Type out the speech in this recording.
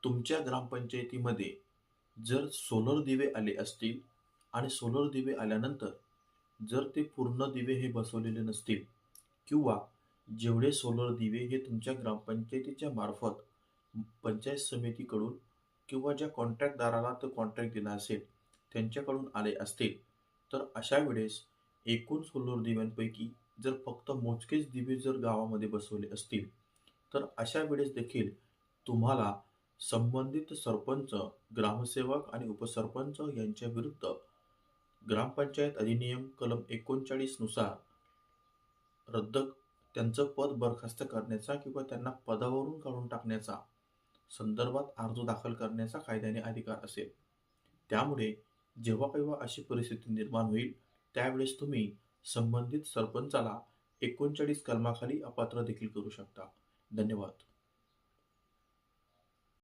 तुमच्या ग्रामपंचायतीमध्ये जर सोलर दिवे आले असतील आणि सोलर दिवे आल्यानंतर जर ते पूर्ण दिवे हे बसवलेले नसतील किंवा जेवढे सोलर दिवे हे तुमच्या ग्रामपंचायतीच्या मार्फत पंचायत समितीकडून किंवा ज्या कॉन्ट्रॅक्टदाराला तो कॉन्ट्रॅक्ट दिला असेल त्यांच्याकडून आले असतील, तर अशा वेळेस एकूण सोलर दिव्यांपैकी जर फक्त मोजकेच दिवे जर गावामध्ये बसवले असतील, तर अशा वेळेस देखील तुम्हाला संबंधित सरपंच, ग्रामसेवक आणि उपसरपंच यांच्या विरुद्ध ग्रामपंचायत अधिनियम कलम 39 नुसार रद्द त्यांचं पद बरखास्त करण्याचा किंवा त्यांना पदावरून काढून टाकण्याचा संदर्भात अर्ज दाखल करण्याचा कायद्याने अधिकार असेल. त्यामुळे जेव्हा केव्हा अशी परिस्थिती निर्माण होईल, त्यावेळेस तुम्ही संबंधित सरपंचाला 39 कलमाखाली अपात्र देखील करू शकता. धन्यवाद.